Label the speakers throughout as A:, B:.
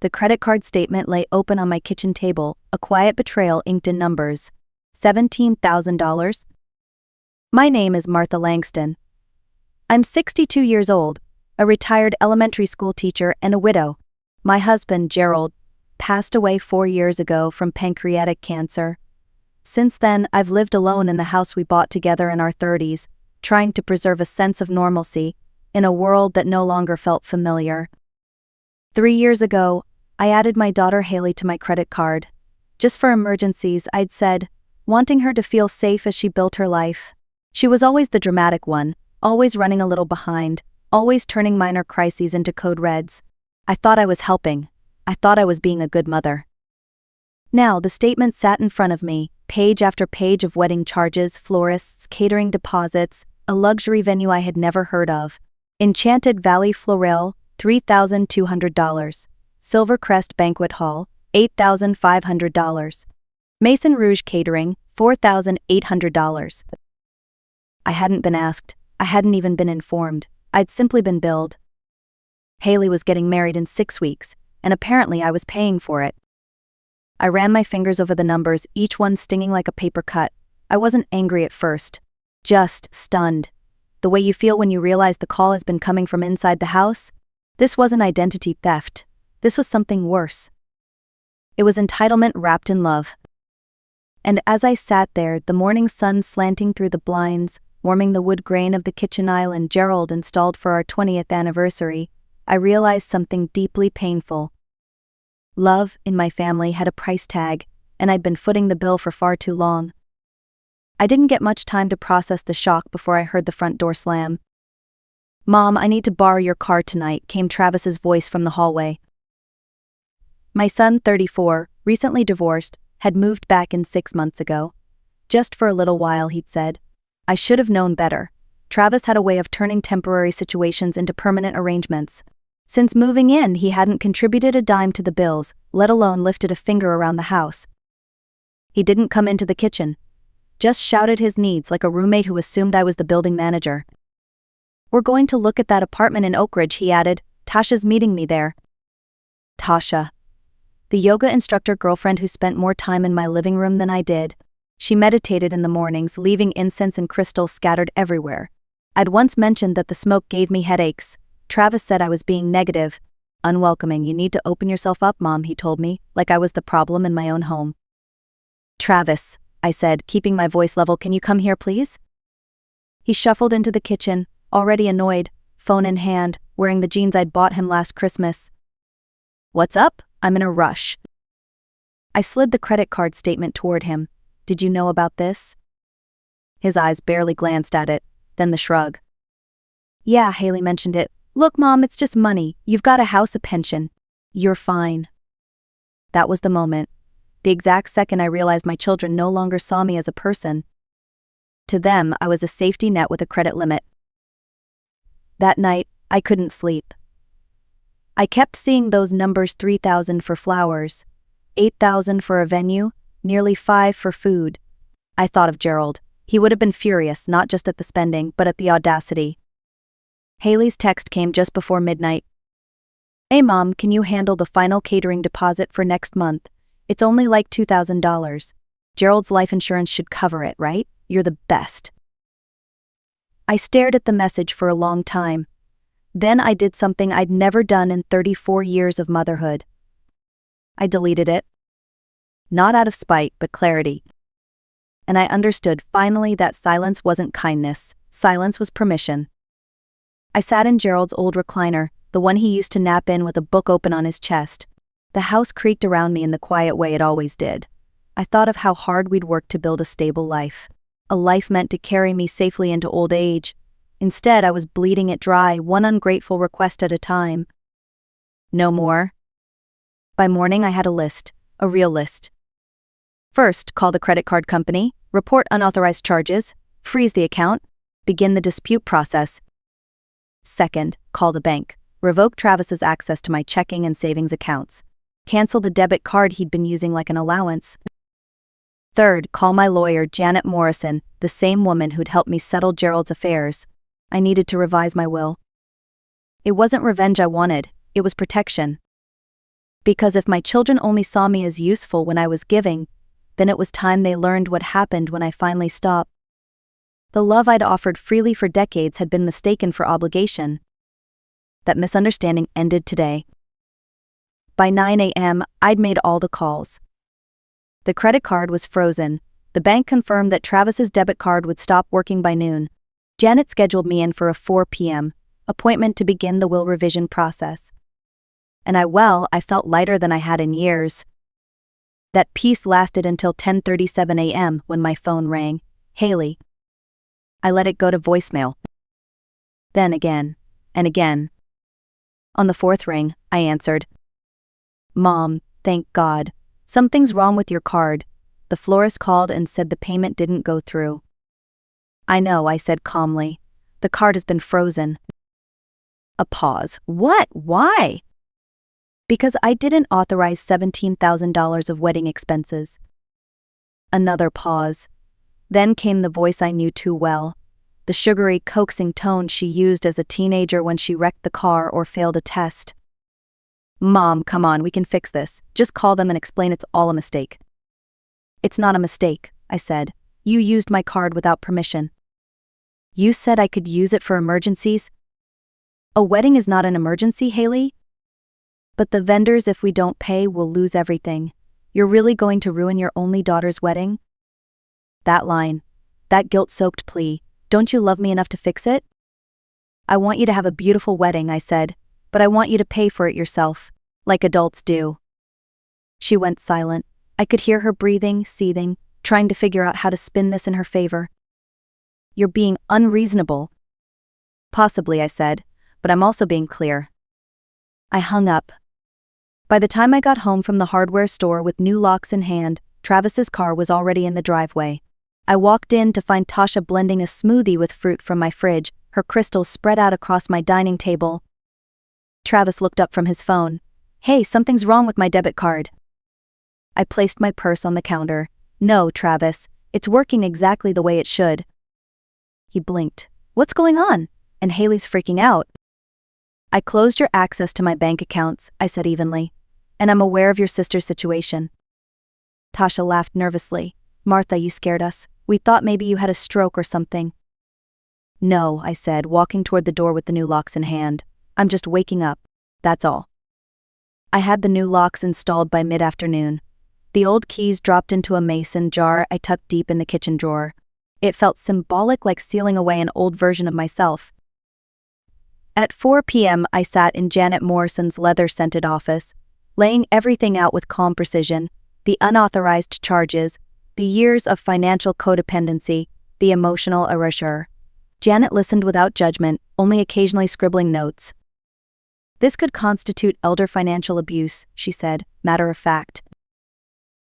A: The credit card statement lay open on my kitchen table, a quiet betrayal inked in numbers. $17,000. My name is Martha Langston. I'm 62 years old, a retired elementary school teacher and a widow. My husband, Gerald, passed away 4 years ago from pancreatic cancer. Since then, I've lived alone in the house we bought together in our 30s, trying to preserve a sense of normalcy in a world that no longer felt familiar. 3 years ago, I added my daughter Haley to my credit card. Just for emergencies, I'd said, wanting her to feel safe as she built her life. She was always the dramatic one, always running a little behind, always turning minor crises into code reds. I thought I was helping. I thought I was being a good mother. Now, the statement sat in front of me, page after page of wedding charges, florists, catering deposits, a luxury venue I had never heard of. Enchanted Valley Floral, $3,200. Silvercrest Banquet Hall, $8,500. Maison Rouge Catering, $4,800. I hadn't been asked. I hadn't even been informed. I'd simply been billed. Haley was getting married in 6 weeks, and apparently I was paying for it. I ran my fingers over the numbers, each one stinging like a paper cut. I wasn't angry at first, just stunned. The way you feel when you realize the call has been coming from inside the house? This wasn't identity theft. This was something worse. It was entitlement wrapped in love. And as I sat there, the morning sun slanting through the blinds, warming the wood grain of the kitchen island Gerald installed for our 20th anniversary, I realized something deeply painful. Love, in my family, had a price tag, and I'd been footing the bill for far too long. I didn't get much time to process the shock before I heard the front door slam. "Mom, I need to borrow your car tonight," came Travis's voice from the hallway. My son, 34, recently divorced, had moved back in 6 months ago. Just for a little while, he'd said. I should have known better. Travis had a way of turning temporary situations into permanent arrangements. Since moving in, he hadn't contributed a dime to the bills, let alone lifted a finger around the house. He didn't come into the kitchen. Just shouted his needs like a roommate who assumed I was the building manager. "We're going to look at that apartment in Oak Ridge," he added. "Tasha's meeting me there." Tasha. The yoga instructor girlfriend who spent more time in my living room than I did. She meditated in the mornings, leaving incense and crystals scattered everywhere. I'd once mentioned that the smoke gave me headaches. Travis said I was being negative. "Unwelcoming, you need to open yourself up, Mom," he told me, like I was the problem in my own home. "Travis," I said, keeping my voice level, "can you come here, please?" He shuffled into the kitchen, already annoyed, phone in hand, wearing the jeans I'd bought him last Christmas. "What's up? I'm in a rush." I slid the credit card statement toward him. "Did you know about this?" His eyes barely glanced at it, then the shrug. "Yeah, Haley mentioned it. Look, Mom, it's just money. You've got a house, a pension. You're fine." That was the moment. The exact second I realized my children no longer saw me as a person. To them, I was a safety net with a credit limit. That night, I couldn't sleep. I kept seeing those numbers: 3,000 for flowers, 8,000 for a venue, nearly 5 for food. I thought of Gerald. He would have been furious, not just at the spending, but at the audacity. Haley's text came just before midnight. "Hey Mom, can you handle the final catering deposit for next month? It's only like $2,000. Gerald's life insurance should cover it, right? You're the best." I stared at the message for a long time. Then I did something I'd never done in 34 years of motherhood. I deleted it. Not out of spite, but clarity. And I understood finally that silence wasn't kindness. Silence was permission. I sat in Gerald's old recliner, the one he used to nap in with a book open on his chest. The house creaked around me in the quiet way it always did. I thought of how hard we'd worked to build a stable life. A life meant to carry me safely into old age. Instead, I was bleeding it dry, one ungrateful request at a time. No more. By morning, I had a list, a real list. First, call the credit card company, report unauthorized charges, freeze the account, begin the dispute process. Second, call the bank, revoke Travis's access to my checking and savings accounts, cancel the debit card he'd been using like an allowance. Third, call my lawyer, Janet Morrison, the same woman who'd helped me settle Gerald's affairs. I needed to revise my will. It wasn't revenge I wanted, it was protection. Because if my children only saw me as useful when I was giving, then it was time they learned what happened when I finally stopped. The love I'd offered freely for decades had been mistaken for obligation. That misunderstanding ended today. By 9 a.m., I'd made all the calls. The credit card was frozen. The bank confirmed that Travis's debit card would stop working by noon. Janet scheduled me in for a 4 p.m. appointment to begin the will revision process. And I felt lighter than I had in years. That peace lasted until 10:37 a.m. when my phone rang. Haley. I let it go to voicemail. Then again, and again. On the fourth ring, I answered. Mom, thank God. Something's wrong with your card. The florist called and said the payment didn't go through. I know, I said calmly. The card has been frozen. A pause. What? Why? Because I didn't authorize $17,000 of wedding expenses. Another pause. Then came the voice I knew too well, the sugary, coaxing tone she used as a teenager when she wrecked the car or failed a test. Mom, come on, we can fix this. Just call them and explain it's all a mistake. It's not a mistake, I said. You used my card without permission. You said I could use it for emergencies? A wedding is not an emergency, Haley? But the vendors, if we don't pay, will lose everything. You're really going to ruin your only daughter's wedding? That line, that guilt-soaked plea, don't you love me enough to fix it? I want you to have a beautiful wedding, I said, but I want you to pay for it yourself, like adults do. She went silent. I could hear her breathing, seething, trying to figure out how to spin this in her favor. You're being unreasonable. Possibly, I said, but I'm also being clear. I hung up. By the time I got home from the hardware store with new locks in hand, Travis's car was already in the driveway. I walked in to find Tasha blending a smoothie with fruit from my fridge, her crystals spread out across my dining table. Travis looked up from his phone. Hey, something's wrong with my debit card. I placed my purse on the counter. No, Travis, it's working exactly the way it should. He blinked. What's going on? And Haley's freaking out. I closed your access to my bank accounts, I said evenly. And I'm aware of your sister's situation. Tasha laughed nervously. Martha, you scared us. We thought maybe you had a stroke or something. No, I said, walking toward the door with the new locks in hand. I'm just waking up. That's all. I had the new locks installed by mid-afternoon. The old keys dropped into a mason jar I tucked deep in the kitchen drawer. It felt symbolic, like sealing away an old version of myself. At 4 p.m., I sat in Janet Morrison's leather-scented office, laying everything out with calm precision, the unauthorized charges, the years of financial codependency, the emotional erasure. Janet listened without judgment, only occasionally scribbling notes. This could constitute elder financial abuse, she said, matter of fact.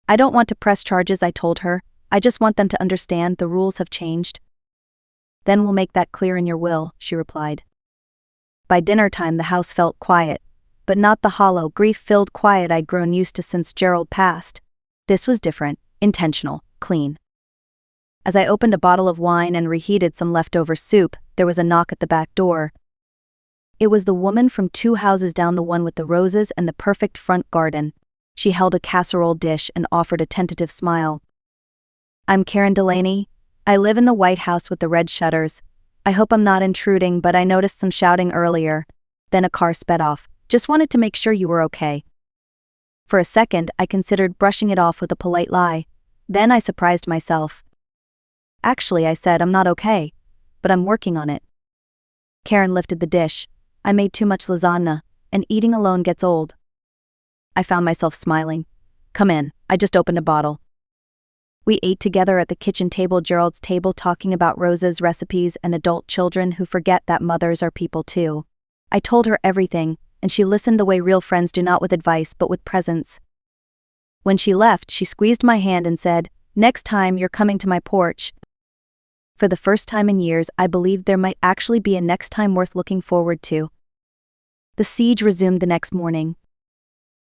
A: I don't want to press charges, I told her. I just want them to understand the rules have changed. Then we'll make that clear in your will, she replied. By dinner time, the house felt quiet, but not the hollow, grief-filled quiet I'd grown used to since Gerald passed. This was different, intentional, clean. As I opened a bottle of wine and reheated some leftover soup, there was a knock at the back door. It was the woman from 2 houses down, the one with the roses and the perfect front garden. She held a casserole dish and offered a tentative smile. I'm Karen Delaney. I live in the White House with the red shutters. I hope I'm not intruding, but I noticed some shouting earlier. Then a car sped off. Just wanted to make sure you were okay. For a second, I considered brushing it off with a polite lie. Then I surprised myself. Actually, I said, I'm not okay, but I'm working on it. Karen lifted the dish. I made too much lasagna, and eating alone gets old. I found myself smiling. Come in, I just opened a bottle. We ate together at the kitchen table, Gerald's table, talking about Rosa's recipes and adult children who forget that mothers are people too. I told her everything, and she listened the way real friends do, not with advice but with presence. When she left, she squeezed my hand and said, next time you're coming to my porch. For the first time in years, I believed there might actually be a next time worth looking forward to. The siege resumed the next morning.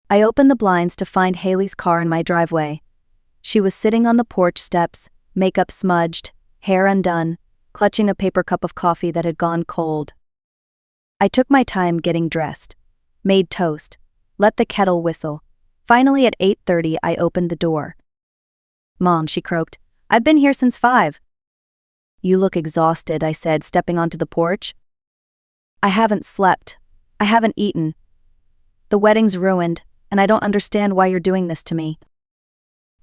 A: I opened the blinds to find Haley's car in my driveway. She was sitting on the porch steps, makeup smudged, hair undone, clutching a paper cup of coffee that had gone cold. I took my time getting dressed, made toast, Let the kettle whistle. Finally at 8:30 I opened the door. "Mom," she croaked, "I've been here since 5. "You look exhausted," I said, stepping onto the porch. "I haven't slept. I haven't eaten. The wedding's ruined, and I don't understand why you're doing this to me."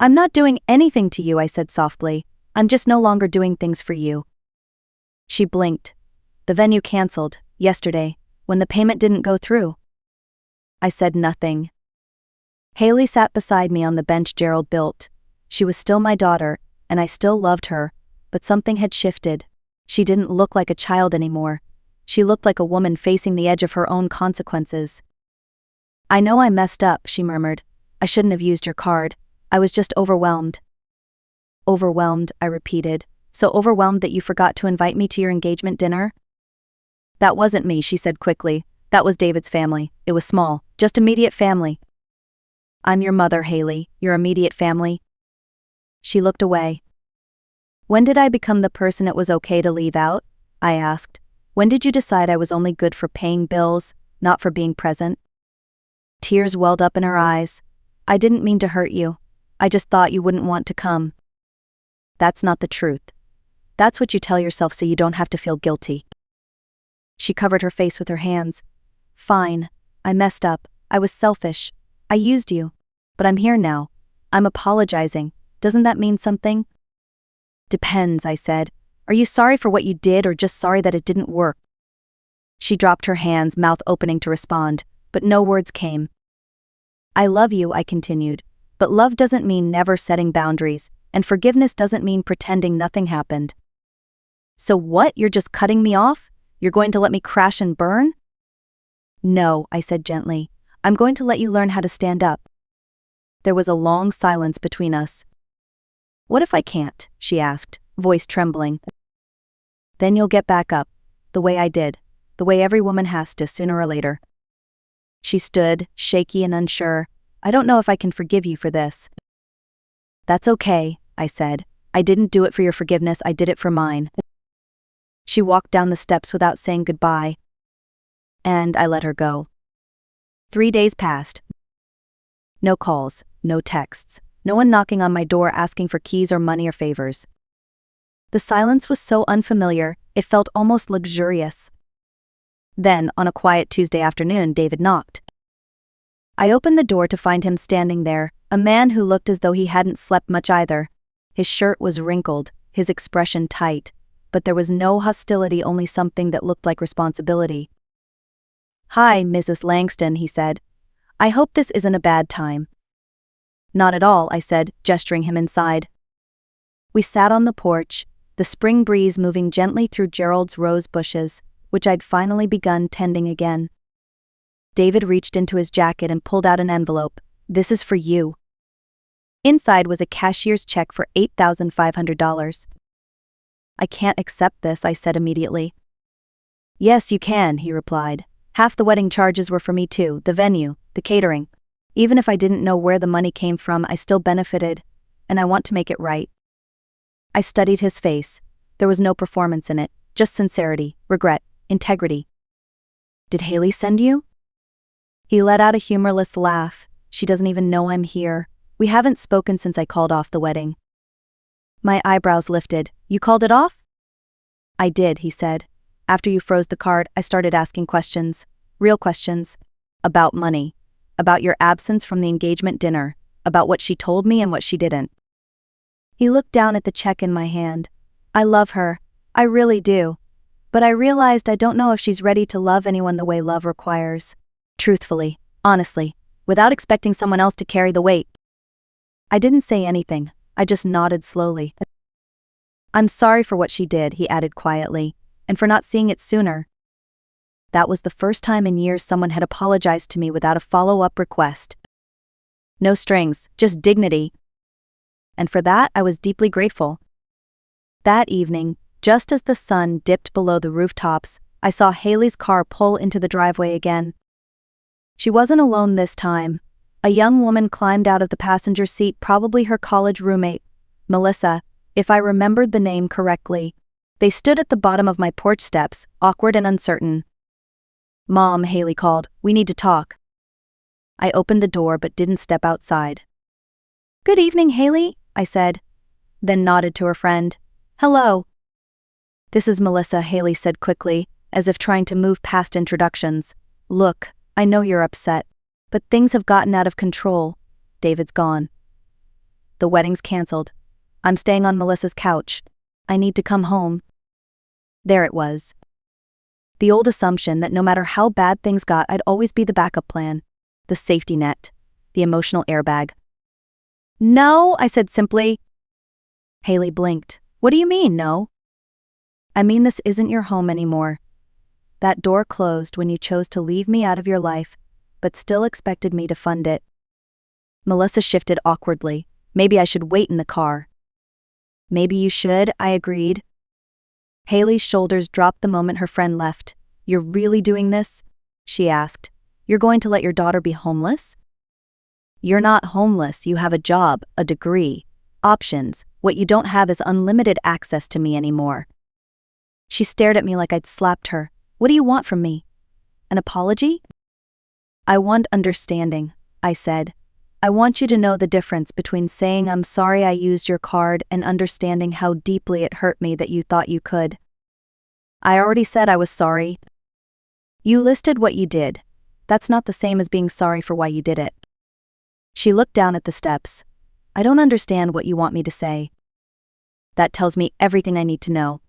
A: "I'm not doing anything to you," I said softly. "I'm just no longer doing things for you." She blinked. "The venue canceled, yesterday, when the payment didn't go through." I said nothing. Haley sat beside me on the bench Gerald built. She was still my daughter, and I still loved her, but something had shifted. She didn't look like a child anymore. She looked like a woman facing the edge of her own consequences. "I know I messed up," she murmured. "I shouldn't have used your card. I was just overwhelmed." "Overwhelmed," I repeated. "So overwhelmed that you forgot to invite me to your engagement dinner?" "That wasn't me," she said quickly. "That was David's family. It was small, just immediate family." "I'm your mother, Haley, your immediate family." She looked away. "When did I become the person it was okay to leave out?" I asked. "When did you decide I was only good for paying bills, not for being present?" Tears welled up in her eyes. "I didn't mean to hurt you. I just thought you wouldn't want to come." "That's not the truth. That's what you tell yourself so you don't have to feel guilty." She covered her face with her hands. "Fine. I messed up. I was selfish. I used you. But I'm here now. I'm apologizing. Doesn't that mean something?" "Depends," I said. "Are you sorry for what you did or just sorry that it didn't work?" She dropped her hands, mouth opening to respond, but no words came. "I love you," I continued, "but love doesn't mean never setting boundaries, and forgiveness doesn't mean pretending nothing happened." "So what, you're just cutting me off? You're going to let me crash and burn?" "No," I said gently. "I'm going to let you learn how to stand up." There was a long silence between us. "What if I can't?" she asked, voice trembling. "Then you'll get back up, the way I did, the way every woman has to sooner or later." She stood, shaky and unsure. "I don't know if I can forgive you for this." "That's okay," I said. "I didn't do it for your forgiveness, I did it for mine." She walked down the steps without saying goodbye. And I let her go. 3 days passed. No calls, no texts, no one knocking on my door asking for keys or money or favors. The silence was so unfamiliar, it felt almost luxurious. Then, on a quiet Tuesday afternoon, David knocked. I opened the door to find him standing there, a man who looked as though he hadn't slept much either. His shirt was wrinkled, his expression tight, but there was no hostility, only something that looked like responsibility. "Hi, Mrs. Langston," he said. "I hope this isn't a bad time." "Not at all," I said, gesturing him inside. We sat on the porch, the spring breeze moving gently through Gerald's rose bushes, which I'd finally begun tending again. David reached into his jacket and pulled out an envelope. "This is for you." Inside was a cashier's check for $8,500. "I can't accept this," I said immediately. "Yes, you can," he replied. "Half the wedding charges were for me too, the venue, the catering. Even if I didn't know where the money came from, I still benefited, and I want to make it right." I studied his face. There was no performance in it, just sincerity, regret, integrity. "Did Haley send you?" He let out a humorless laugh. "She doesn't even know I'm here. We haven't spoken since I called off the wedding." My eyebrows lifted. "You called it off?" "I did," he said. "After you froze the card, I started asking questions. Real questions. About money. About your absence from the engagement dinner. About what she told me and what she didn't." He looked down at the check in my hand. "I love her. I really do. But I realized I don't know if she's ready to love anyone the way love requires. Truthfully, honestly, without expecting someone else to carry the weight." I didn't say anything. I just nodded slowly. "I'm sorry for what she did," he added quietly, "and for not seeing it sooner." That was the first time in years someone had apologized to me without a follow-up request. No strings, just dignity. And for that, I was deeply grateful. That evening, just as the sun dipped below the rooftops, I saw Haley's car pull into the driveway again. She wasn't alone this time. A young woman climbed out of the passenger seat, probably her college roommate, Melissa, if I remembered the name correctly. They stood at the bottom of my porch steps, awkward and uncertain. "Mom," Haley called, "we need to talk." I opened the door but didn't step outside. "Good evening, Haley," I said, then nodded to her friend. "Hello." "This is Melissa," Haley said quickly, as if trying to move past introductions. "Look, I know you're upset, but things have gotten out of control. David's gone. The wedding's canceled. I'm staying on Melissa's couch. I need to come home." There it was. The old assumption that no matter how bad things got, I'd always be the backup plan, the safety net, the emotional airbag. "No," I said simply. Haley blinked. "What do you mean, no?" "I mean this isn't your home anymore. That door closed when you chose to leave me out of your life, but still expected me to fund it." Melissa shifted awkwardly. "Maybe I should wait in the car." "Maybe you should," I agreed. Haley's shoulders dropped the moment her friend left. "You're really doing this?" she asked. "You're going to let your daughter be homeless?" "You're not homeless, you have a job, a degree, options. What you don't have is unlimited access to me anymore." She stared at me like I'd slapped her. "What do you want from me? An apology?" "I want understanding," I said. "I want you to know the difference between saying I'm sorry I used your card and understanding how deeply it hurt me that you thought you could." "I already said I was sorry." "You listed what you did. That's not the same as being sorry for why you did it." She looked down at the steps. "I don't understand what you want me to say." "That tells me everything I need to know."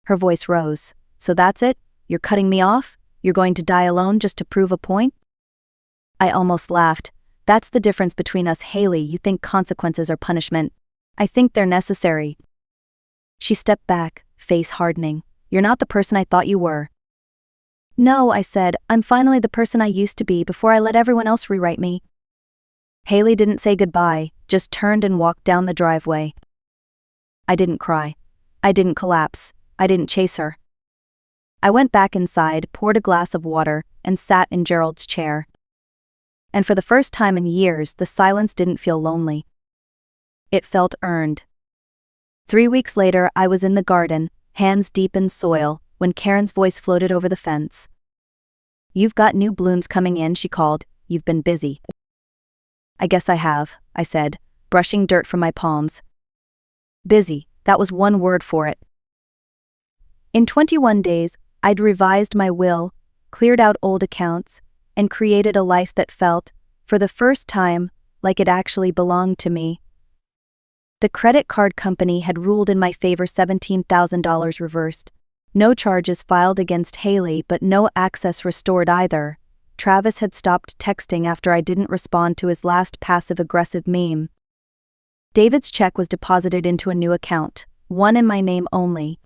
A: Her voice rose. "So that's it? You're cutting me off? You're going to die alone just to prove a point?" I almost laughed. "That's the difference between us, Haley. You think consequences are punishment. I think they're necessary." She stepped back, face hardening. "You're not the person I thought you were." "No," I said, "I'm finally the person I used to be before I let everyone else rewrite me." Haley didn't say goodbye, just turned and walked down the driveway. I didn't cry. I didn't collapse. I didn't chase her. I went back inside, poured a glass of water, and sat in Gerald's chair. And for the first time in years, the silence didn't feel lonely. It felt earned. 3 weeks later, I was in the garden, hands deep in soil, when Karen's voice floated over the fence. "You've got new blooms coming in," she called. "You've been busy." "I guess I have," I said, brushing dirt from my palms. Busy, that was one word for it. In 21 days, I'd revised my will, cleared out old accounts, and created a life that felt, for the first time, like it actually belonged to me. The credit card company had ruled in my favor, $17,000 reversed. No charges filed against Haley, but no access restored either. Travis had stopped texting after I didn't respond to his last passive-aggressive meme. David's check was deposited into a new account, one in my name only.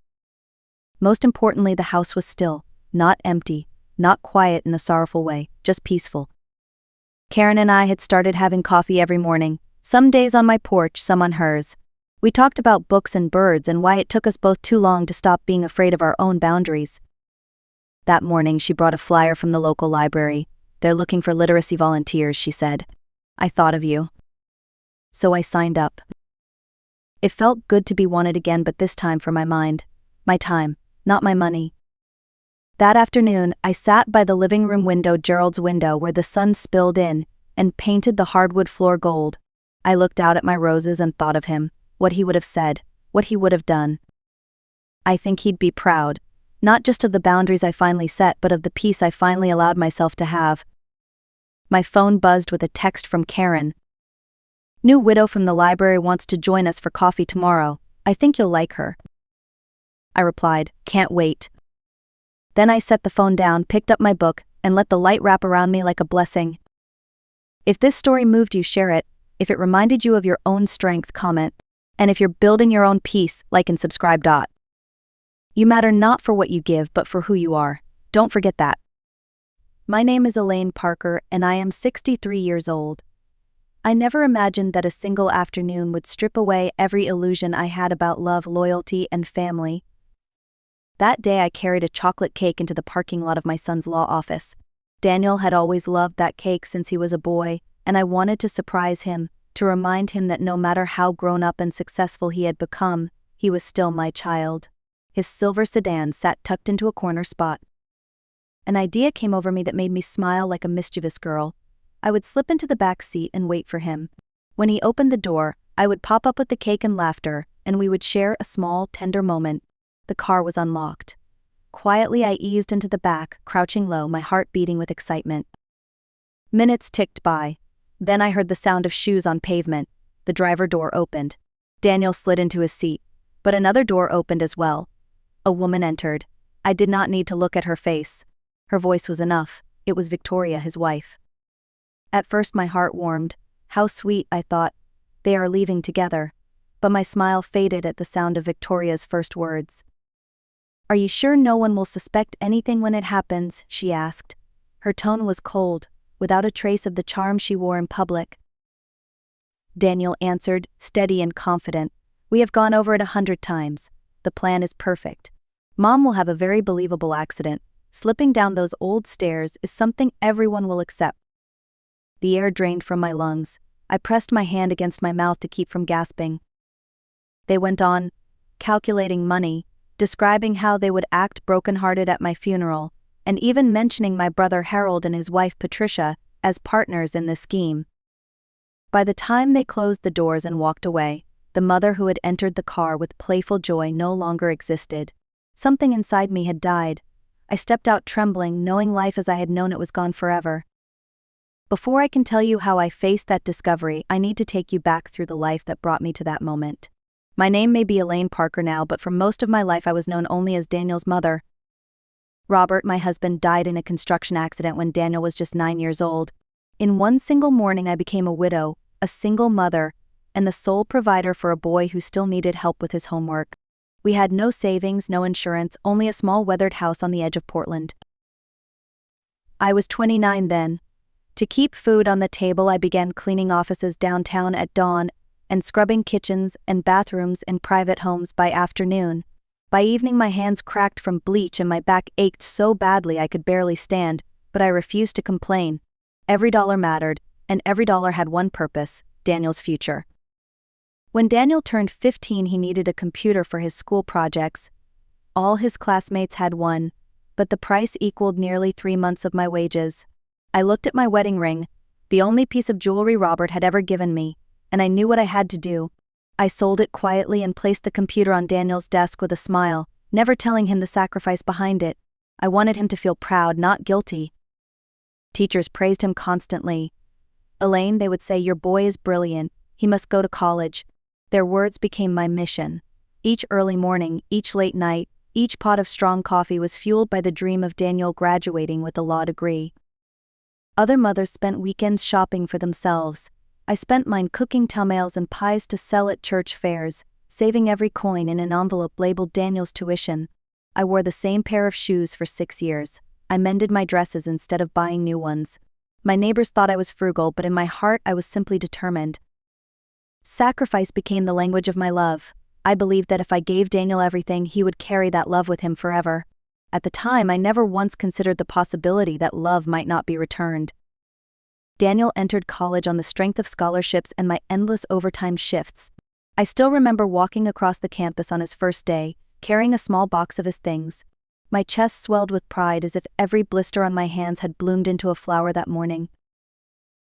A: Most importantly, the house was still, not empty, not quiet in a sorrowful way, just peaceful. Karen and I had started having coffee every morning, some days on my porch, some on hers. We talked about books and birds and why it took us both too long to stop being afraid of our own boundaries. That morning, she brought a flyer from the local library. "They're looking for literacy volunteers," she said. "I thought of you." So I signed up. It felt good to be wanted again, but this time for my mind. My time, not my money. That afternoon, I sat by the living room window, Gerald's window, where the sun spilled in, and painted the hardwood floor gold. I looked out at my roses and thought of him, what he would have said, what he would have done. I think he'd be proud, not just of the boundaries I finally set, but of the peace I finally allowed myself to have. My phone buzzed with a text from Karen. "New widow from the library wants to join us for coffee tomorrow. I think you'll like her." I replied, "Can't wait." Then I set the phone down, picked up my book, and let the light wrap around me like a blessing. If this story moved you, share it. If it reminded you of your own strength, comment. And if you're building your own peace, like and subscribe. You matter not for what you give, but for who you are. Don't forget that. My name is Elaine Parker, and I am 63 years old. I never imagined that a single afternoon would strip away every illusion I had about love, loyalty, and family. That day I carried a chocolate cake into the parking lot of my son's law office. Daniel had always loved that cake since he was a boy, and I wanted to surprise him, to remind him that no matter how grown up and successful he had become, he was still my child. His silver sedan sat tucked into a corner spot. An idea came over me that made me smile like a mischievous girl. I would slip into the back seat and wait for him. When he opened the door, I would pop up with the cake and laughter, and we would share a small, tender moment. The car was unlocked. Quietly, I eased into the back, crouching low, my heart beating with excitement. Minutes ticked by. Then I heard the sound of shoes on pavement. The driver door opened. Daniel slid into his seat, but another door opened as well. A woman entered. I did not need to look at her face. Her voice was enough. It was Victoria, his wife. At first my heart warmed. How sweet, I thought. They are leaving together. But my smile faded at the sound of Victoria's first words. "Are you sure no one will suspect anything when it happens?" she asked. Her tone was cold, without a trace of the charm she wore in public. Daniel answered, steady and confident. "We have gone over it 100 times. The plan is perfect. Mom will have a very believable accident. Slipping down those old stairs is something everyone will accept." The air drained from my lungs. I pressed my hand against my mouth to keep from gasping. They went on, calculating money, describing how they would act brokenhearted at my funeral, and even mentioning my brother Harold and his wife Patricia as partners in the scheme. By the time they closed the doors and walked away, the mother who had entered the car with playful joy no longer existed. Something inside me had died. I stepped out trembling, knowing life as I had known it was gone forever. Before I can tell you how I faced that discovery, I need to take you back through the life that brought me to that moment. My name may be Elaine Parker now, but for most of my life I was known only as Daniel's mother. Robert, my husband, died in a construction accident when Daniel was just 9 years old. In one single morning I became a widow, a single mother, and the sole provider for a boy who still needed help with his homework. We had no savings, no insurance, only a small weathered house on the edge of Portland. I was 29 then. To keep food on the table, I began cleaning offices downtown at dawn and scrubbing kitchens and bathrooms in private homes by afternoon. By evening my hands cracked from bleach and my back ached so badly I could barely stand, but I refused to complain. Every dollar mattered, and every dollar had one purpose: Daniel's future. When Daniel turned 15, he needed a computer for his school projects. All his classmates had one, but the price equaled nearly 3 months of my wages. I looked at my wedding ring, the only piece of jewelry Robert had ever given me, and I knew what I had to do. I sold it quietly and placed the computer on Daniel's desk with a smile, never telling him the sacrifice behind it. I wanted him to feel proud, not guilty. Teachers praised him constantly. "Elaine," they would say, "your boy is brilliant. He must go to college." Their words became my mission. Each early morning, each late night, each pot of strong coffee was fueled by the dream of Daniel graduating with a law degree. Other mothers spent weekends shopping for themselves. I spent mine cooking tamales and pies to sell at church fairs, saving every coin in an envelope labeled Daniel's tuition. I wore the same pair of shoes for 6 years. I mended my dresses instead of buying new ones. My neighbors thought I was frugal, but in my heart I was simply determined. Sacrifice became the language of my love. I believed that if I gave Daniel everything, he would carry that love with him forever. At the time, I never once considered the possibility that love might not be returned. Daniel entered college on the strength of scholarships and my endless overtime shifts. I still remember walking across the campus on his first day, carrying a small box of his things. My chest swelled with pride as if every blister on my hands had bloomed into a flower that morning.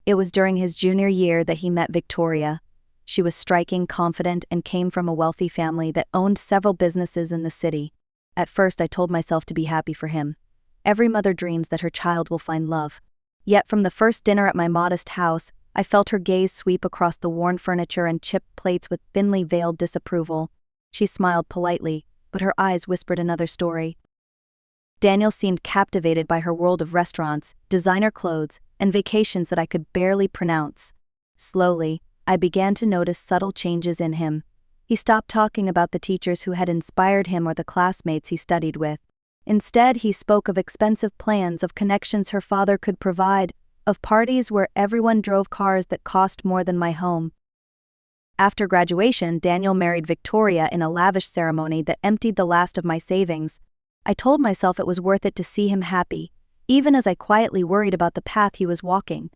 A: It was during his junior year that he met Victoria. She was striking, confident, and came from a wealthy family that owned several businesses in the city. At first I told myself to be happy for him. Every mother dreams that her child will find love. Yet from the first dinner at my modest house, I felt her gaze sweep across the worn furniture and chipped plates with thinly veiled disapproval. She smiled politely, but her eyes whispered another story. Daniel seemed captivated by her world of restaurants, designer clothes, and vacations that I could barely pronounce. Slowly, I began to notice subtle changes in him. He stopped talking about the teachers who had inspired him or the classmates he studied with. Instead, he spoke of expensive plans, of connections her father could provide, of parties where everyone drove cars that cost more than my home. After graduation, Daniel married Victoria in a lavish ceremony that emptied the last of my savings. I told myself it was worth it to see him happy, even as I quietly worried about the path he was walking.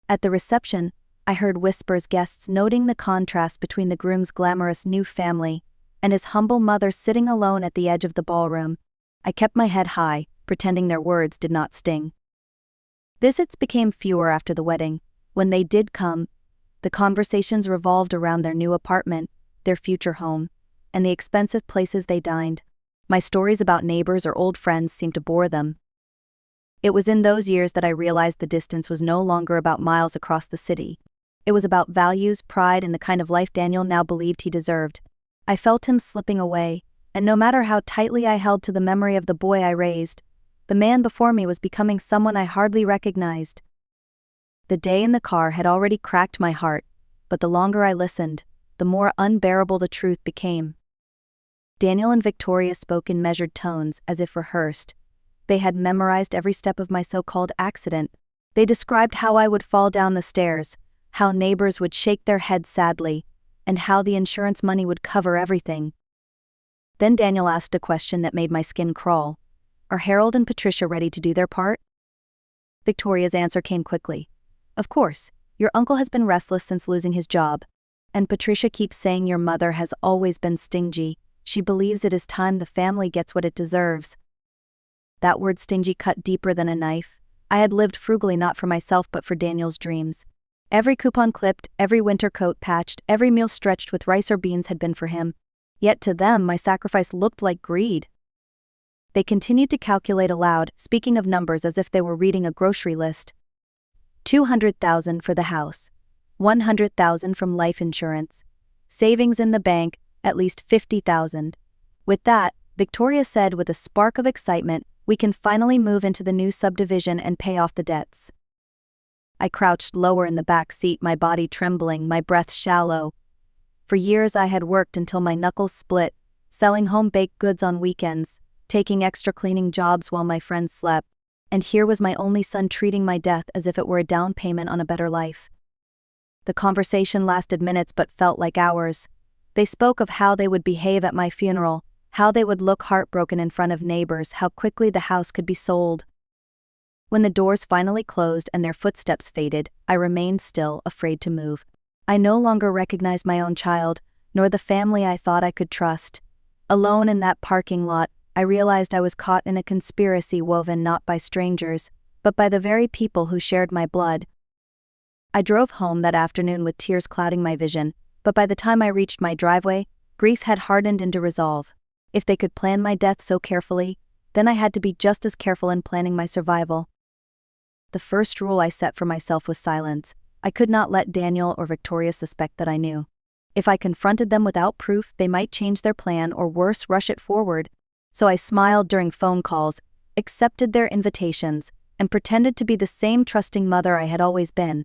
A: At the reception, I heard whispers, guests noting the contrast between the groom's glamorous new family and his humble mother sitting alone at the edge of the ballroom. I kept my head high, pretending their words did not sting. Visits became fewer after the wedding. When they did come, the conversations revolved around their new apartment, their future home, and the expensive places they dined. My stories about neighbors or old friends seemed to bore them. It was in those years that I realized the distance was no longer about miles across the city. It was about values, pride, and the kind of life Daniel now believed he deserved. I felt him slipping away, and no matter how tightly I held to the memory of the boy I raised, the man before me was becoming someone I hardly recognized. The day in the car had already cracked my heart, but the longer I listened, the more unbearable the truth became. Daniel and Victoria spoke in measured tones, as if rehearsed. They had memorized every step of my so-called accident. They described how I would fall down the stairs, how neighbors would shake their heads sadly, and how the insurance money would cover everything. Then Daniel asked a question that made my skin crawl. Are Harold and Patricia ready to do their part? Victoria's answer came quickly. Of course, your uncle has been restless since losing his job. And Patricia keeps saying your mother has always been stingy. She believes it is time the family gets what it deserves. That word stingy cut deeper than a knife. I had lived frugally not for myself but for Daniel's dreams. Every coupon clipped, every winter coat patched, every meal stretched with rice or beans had been for him. Yet to them my sacrifice looked like greed. They continued to calculate aloud, speaking of numbers as if they were reading a grocery list. 200,000 for the house, 100,000 from life insurance, savings in the bank, at least 50,000. With that, Victoria said with a spark of excitement, we can finally move into the new subdivision and pay off the debts. I crouched lower in the back seat, my body trembling, my breath shallow. For years I had worked until my knuckles split, selling home-baked goods on weekends, taking extra cleaning jobs while my friends slept, and here was my only son treating my death as if it were a down payment on a better life. The conversation lasted minutes but felt like hours. They spoke of how they would behave at my funeral, how they would look heartbroken in front of neighbors, how quickly the house could be sold. When the doors finally closed and their footsteps faded, I remained still, afraid to move. I no longer recognized my own child, nor the family I thought I could trust. Alone in that parking lot, I realized I was caught in a conspiracy woven not by strangers, but by the very people who shared my blood. I drove home that afternoon with tears clouding my vision, but by the time I reached my driveway, grief had hardened into resolve. If they could plan my death so carefully, then I had to be just as careful in planning my survival. The first rule I set for myself was silence. I could not let Daniel or Victoria suspect that I knew. If I confronted them without proof, they might change their plan or worse, rush it forward. So I smiled during phone calls, accepted their invitations, and pretended to be the same trusting mother I had always been.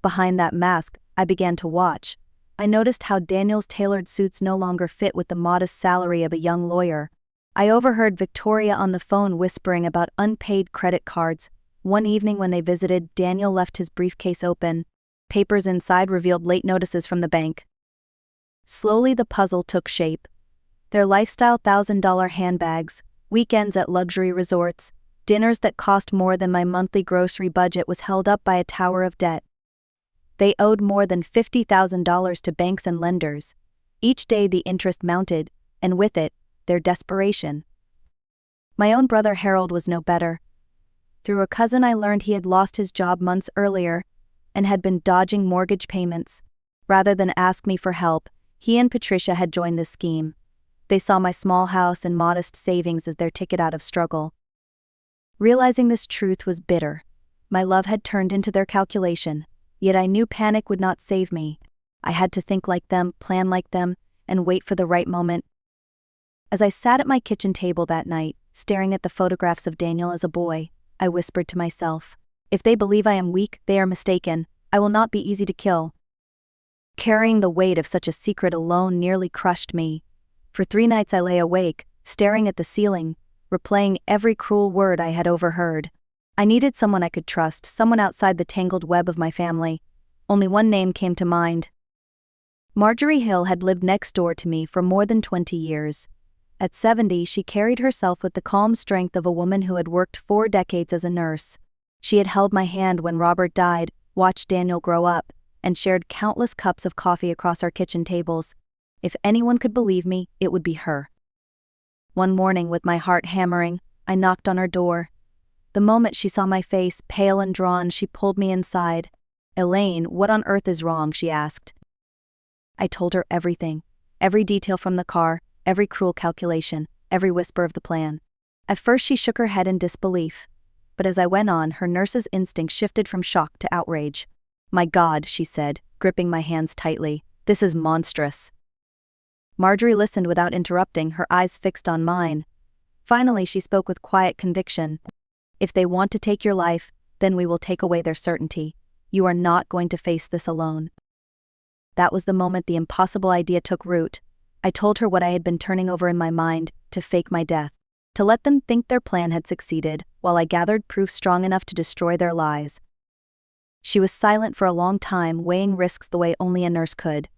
A: Behind that mask, I began to watch. I noticed how Daniel's tailored suits no longer fit with the modest salary of a young lawyer. I overheard Victoria on the phone whispering about unpaid credit cards. One evening when they visited, Daniel left his briefcase open. Papers inside revealed late notices from the bank. Slowly the puzzle took shape. Their lifestyle $1,000 handbags, weekends at luxury resorts, dinners that cost more than my monthly grocery budget was held up by a tower of debt. They owed more than $50,000 to banks and lenders. Each day the interest mounted, and with it, their desperation. My own brother Harold was no better. Through a cousin I learned he had lost his job months earlier and had been dodging mortgage payments. Rather than ask me for help, he and Patricia had joined this scheme. They saw my small house and modest savings as their ticket out of struggle. Realizing this truth was bitter. My love had turned into their calculation, yet I knew panic would not save me. I had to think like them, plan like them, and wait for the right moment. As I sat at my kitchen table that night, staring at the photographs of Daniel as a boy, I whispered to myself, if they believe I am weak, they are mistaken. I will not be easy to kill. Carrying the weight of such a secret alone nearly crushed me. For 3 nights I lay awake, staring at the ceiling, replaying every cruel word I had overheard. I needed someone I could trust, someone outside the tangled web of my family. Only one name came to mind. Marjorie Hill had lived next door to me for more than 20 years. At 70, she carried herself with the calm strength of a woman who had worked 4 decades as a nurse. She had held my hand when Robert died, watched Daniel grow up, and shared countless cups of coffee across our kitchen tables. If anyone could believe me, it would be her. One morning, with my heart hammering, I knocked on her door. The moment she saw my face, pale and drawn, she pulled me inside. "Elaine, what on earth is wrong?" she asked. I told her everything. Every detail from the car, every cruel calculation, every whisper of the plan. At first she shook her head in disbelief, but as I went on, her nurse's instinct shifted from shock to outrage. "My God," she said, gripping my hands tightly, "this is monstrous." Marjorie listened without interrupting, her eyes fixed on mine. Finally she spoke with quiet conviction. "If they want to take your life, then we will take away their certainty. You are not going to face this alone." That was the moment the impossible idea took root. I told her what I had been turning over in my mind, to fake my death, to let them think their plan had succeeded, while I gathered proof strong enough to destroy their lies. She was silent for a long time, weighing risks the way only a nurse could.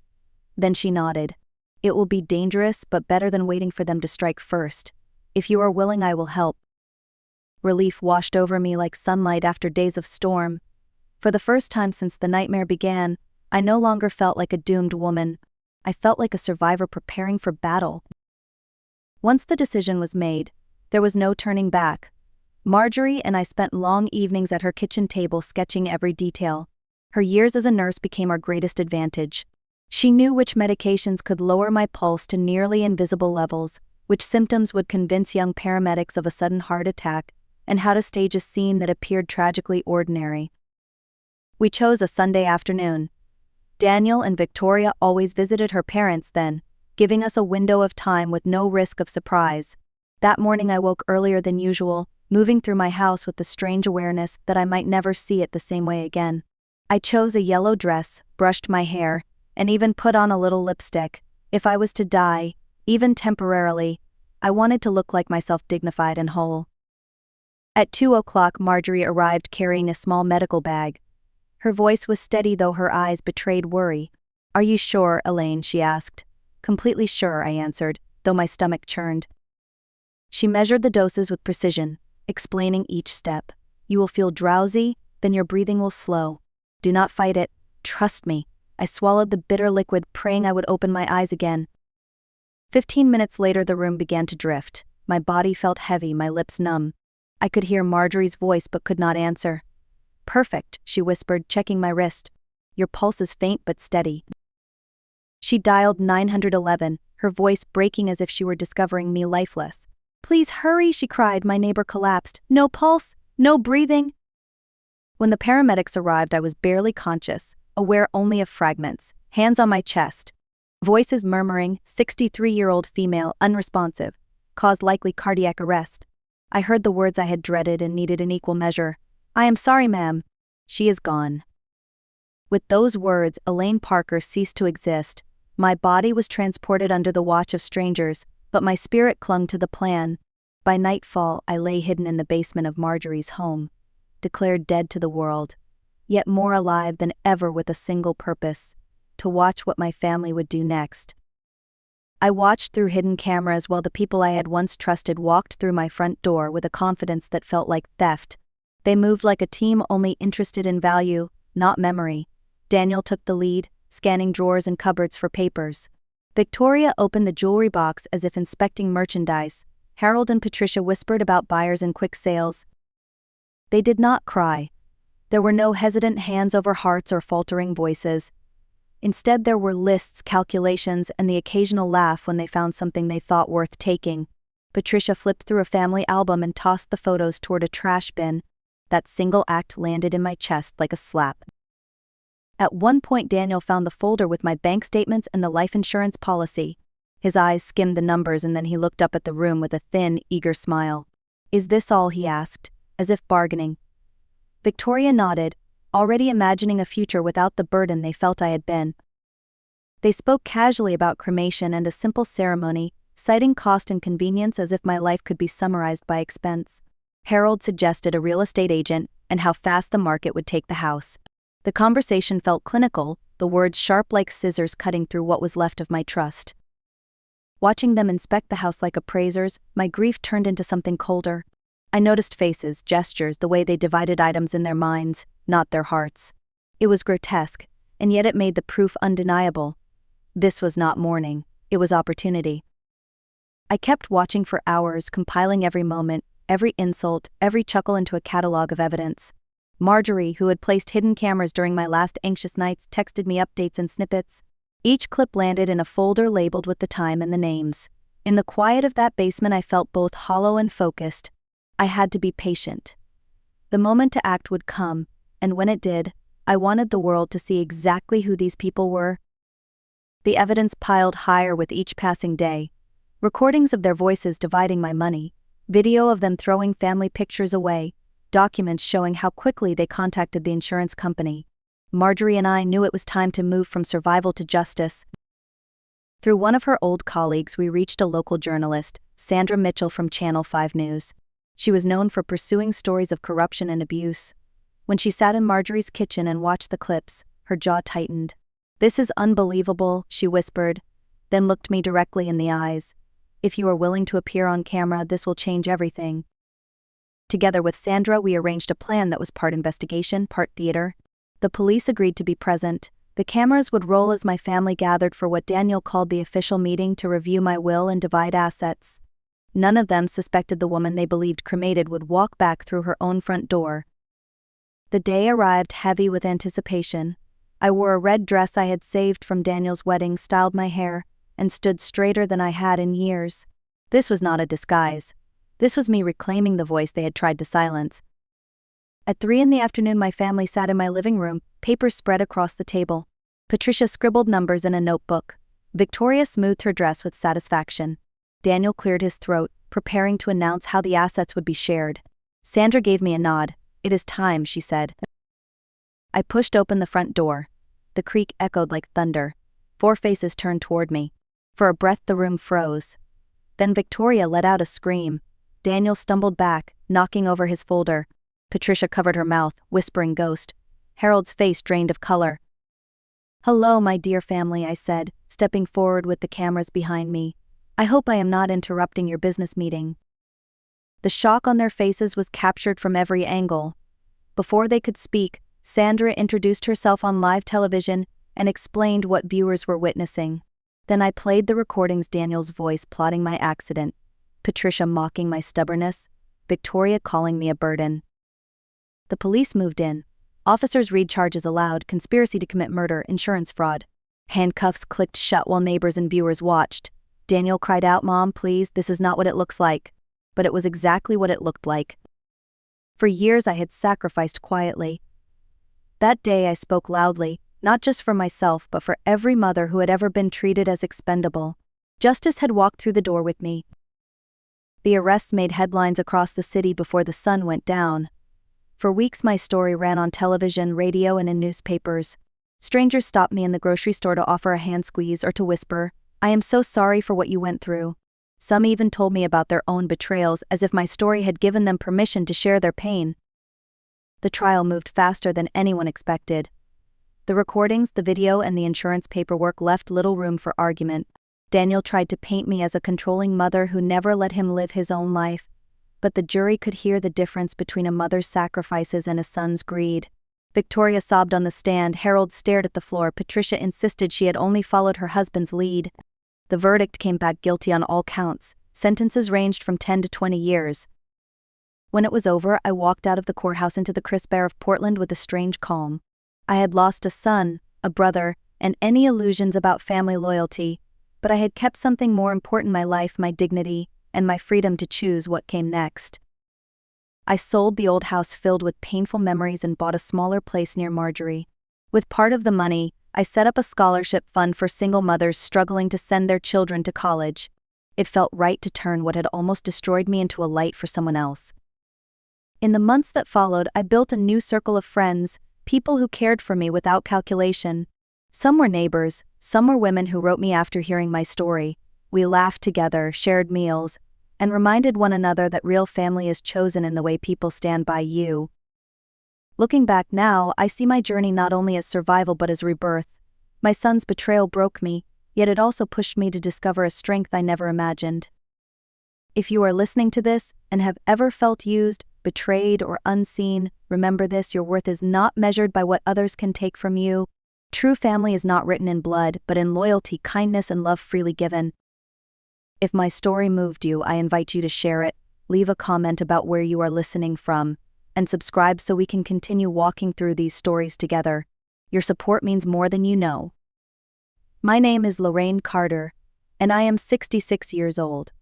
A: Then she nodded. "It will be dangerous, but better than waiting for them to strike first. If you are willing, I will help." Relief washed over me like sunlight after days of storm. For the first time since the nightmare began, I no longer felt like a doomed woman. I felt like a survivor preparing for battle. Once the decision was made, there was no turning back. Marjorie and I spent long evenings at her kitchen table sketching every detail. Her years as a nurse became our greatest advantage. She knew which medications could lower my pulse to nearly invisible levels, which symptoms would convince young paramedics of a sudden heart attack, and how to stage a scene that appeared tragically ordinary. We chose a Sunday afternoon. Daniel and Victoria always visited her parents then, giving us a window of time with no risk of surprise. That morning I woke earlier than usual, moving through my house with the strange awareness that I might never see it the same way again. I chose a yellow dress, brushed my hair, and even put on a little lipstick. If I was to die, even temporarily, I wanted to look like myself, dignified and whole. At 2 o'clock, Marjorie arrived carrying a small medical bag. Her voice was steady, though her eyes betrayed worry. "Are you sure, Elaine?" she asked. "Completely sure," I answered, though my stomach churned. She measured the doses with precision, explaining each step. "You will feel drowsy, then your breathing will slow. Do not fight it. Trust me." I swallowed the bitter liquid, praying I would open my eyes again. 15 minutes later, the room began to drift. My body felt heavy, my lips numb. I could hear Marjorie's voice but could not answer. "Perfect," she whispered, checking my wrist. "Your pulse is faint but steady." She dialed 911, her voice breaking as if she were discovering me lifeless. "Please hurry," she cried. My neighbor collapsed. "No pulse, no breathing." When the paramedics arrived, I was barely conscious, aware only of fragments, hands on my chest. Voices murmuring, 63-year-old female, unresponsive, caused likely cardiac arrest. I heard the words I had dreaded and needed in equal measure. "I am sorry, ma'am. She is gone." With those words, Elaine Parker ceased to exist. My body was transported under the watch of strangers, but my spirit clung to the plan. By nightfall, I lay hidden in the basement of Marjorie's home, declared dead to the world, yet more alive than ever with a single purpose: to watch what my family would do next. I watched through hidden cameras while the people I had once trusted walked through my front door with a confidence that felt like theft. They moved like a team only interested in value, not memory. Daniel took the lead, scanning drawers and cupboards for papers. Victoria opened the jewelry box as if inspecting merchandise. Harold and Patricia whispered about buyers and quick sales. They did not cry. There were no hesitant hands over hearts or faltering voices. Instead, there were lists, calculations, and the occasional laugh when they found something they thought worth taking. Patricia flipped through a family album and tossed the photos toward a trash bin. That single act landed in my chest like a slap. At one point, Daniel found the folder with my bank statements and the life insurance policy. His eyes skimmed the numbers and then he looked up at the room with a thin, eager smile. "Is this all?" he asked, as if bargaining. Victoria nodded, already imagining a future without the burden they felt I had been. They spoke casually about cremation and a simple ceremony, citing cost and convenience as if my life could be summarized by expense. Harold suggested a real estate agent and how fast the market would take the house. The conversation felt clinical, the words sharp like scissors cutting through what was left of my trust. Watching them inspect the house like appraisers, my grief turned into something colder. I noticed faces, gestures, the way they divided items in their minds, not their hearts. It was grotesque, and yet it made the proof undeniable. This was not mourning, it was opportunity. I kept watching for hours, compiling every moment, every insult, every chuckle into a catalog of evidence. Marjorie, who had placed hidden cameras during my last anxious nights, texted me updates and snippets. Each clip landed in a folder labeled with the time and the names. In the quiet of that basement, I felt both hollow and focused. I had to be patient. The moment to act would come, and when it did, I wanted the world to see exactly who these people were. The evidence piled higher with each passing day. Recordings of their voices dividing my money, video of them throwing family pictures away, documents showing how quickly they contacted the insurance company. Marjorie and I knew it was time to move from survival to justice. Through one of her old colleagues, we reached a local journalist, Sandra Mitchell from Channel 5 News. She was known for pursuing stories of corruption and abuse. When she sat in Marjorie's kitchen and watched the clips, her jaw tightened. "This is unbelievable," she whispered, then looked me directly in the eyes. "If you are willing to appear on camera, this will change everything." Together with Sandra, we arranged a plan that was part investigation, part theater. The police agreed to be present. The cameras would roll as my family gathered for what Daniel called the official meeting to review my will and divide assets. None of them suspected the woman they believed cremated would walk back through her own front door. The day arrived heavy with anticipation. I wore a red dress I had saved from Daniel's wedding, styled my hair, and stood straighter than I had in years. This was not a disguise. This was me reclaiming the voice they had tried to silence. At 3 p.m, my family sat in my living room, papers spread across the table. Patricia scribbled numbers in a notebook. Victoria smoothed her dress with satisfaction. Daniel cleared his throat, preparing to announce how the assets would be shared. Sandra gave me a nod. "It is time," she said. I pushed open the front door. The creak echoed like thunder. 4 faces turned toward me. For a breath the room froze. Then Victoria let out a scream. Daniel stumbled back, knocking over his folder. Patricia covered her mouth, whispering ghost. Harold's face drained of color. "Hello, my dear family," I said, stepping forward with the cameras behind me. "I hope I am not interrupting your business meeting." The shock on their faces was captured from every angle. Before they could speak, Sandra introduced herself on live television and explained what viewers were witnessing. Then I played the recordings, Daniel's voice plotting my accident, Patricia mocking my stubbornness, Victoria calling me a burden. The police moved in. Officers read charges aloud: conspiracy to commit murder, insurance fraud. Handcuffs clicked shut while neighbors and viewers watched. Daniel cried out, "Mom, please, this is not what it looks like." But it was exactly what it looked like. For years I had sacrificed quietly. That day I spoke loudly, not just for myself but for every mother who had ever been treated as expendable. Justice had walked through the door with me. The arrests made headlines across the city before the sun went down. For weeks my story ran on television, radio, and in newspapers. Strangers stopped me in the grocery store to offer a hand squeeze or to whisper, "I am so sorry for what you went through." Some even told me about their own betrayals, as if my story had given them permission to share their pain. The trial moved faster than anyone expected. The recordings, the video, and the insurance paperwork left little room for argument. Daniel tried to paint me as a controlling mother who never let him live his own life, but the jury could hear the difference between a mother's sacrifices and a son's greed. Victoria sobbed on the stand, Harold stared at the floor, Patricia insisted she had only followed her husband's lead. The verdict came back guilty on all counts. Sentences ranged from 10 to 20 years. When it was over, I walked out of the courthouse into the crisp air of Portland with a strange calm. I had lost a son, a brother, and any illusions about family loyalty, but I had kept something more important: my life, my dignity, and my freedom to choose what came next. I sold the old house filled with painful memories and bought a smaller place near Marjorie. With part of the money, I set up a scholarship fund for single mothers struggling to send their children to college. It felt right to turn what had almost destroyed me into a light for someone else. In the months that followed, I built a new circle of friends, people who cared for me without calculation. Some were neighbors, some were women who wrote me after hearing my story. We laughed together, shared meals, and reminded one another that real family is chosen in the way people stand by you. Looking back now, I see my journey not only as survival but as rebirth. My son's betrayal broke me, yet it also pushed me to discover a strength I never imagined. If you are listening to this and have ever felt used, betrayed, or unseen, remember this: your worth is not measured by what others can take from you. True family is not written in blood, but in loyalty, kindness, and love freely given. If my story moved you, I invite you to share it, leave a comment about where you are listening from, and subscribe so we can continue walking through these stories together. Your support means more than you know. My name is Lorraine Carter, and I am 66 years old.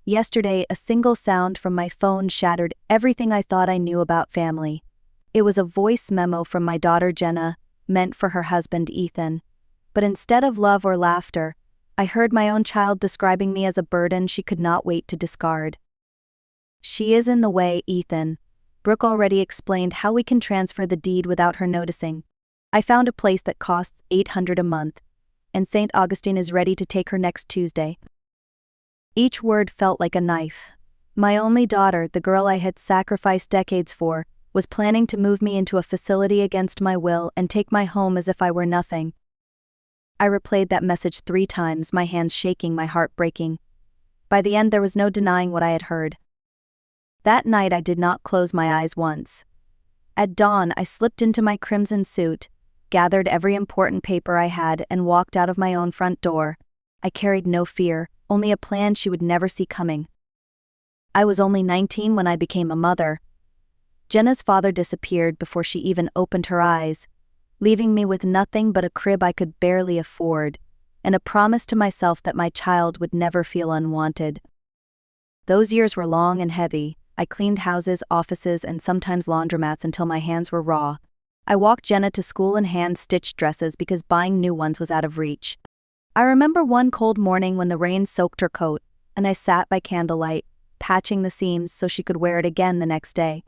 A: Yesterday, a single sound from my phone shattered everything I thought I knew about family. It was a voice memo from my daughter Jenna, meant for her husband Ethan. But instead of love or laughter, I heard my own child describing me as a burden she could not wait to discard. "She is in the way, Ethan. Brooke already explained how we can transfer the deed without her noticing. I found a place that costs $800 a month, and St. Augustine is ready to take her next Tuesday." Each word felt like a knife. My only daughter, the girl I had sacrificed decades for, was planning to move me into a facility against my will and take my home as if I were nothing. I replayed that message 3 times, my hands shaking, my heart breaking. By the end, there was no denying what I had heard. That night, I did not close my eyes once. At dawn, I slipped into my crimson suit, gathered every important paper I had, and walked out of my own front door. I carried no fear, only a plan she would never see coming. I was only 19 when I became a mother. Jenna's father disappeared before she even opened her eyes, leaving me with nothing but a crib I could barely afford, and a promise to myself that my child would never feel unwanted. Those years were long and heavy. I cleaned houses, offices, and sometimes laundromats until my hands were raw. I walked Jenna to school in hand-stitched dresses because buying new ones was out of reach. I remember one cold morning when the rain soaked her coat, and I sat by candlelight, patching the seams so she could wear it again the next day.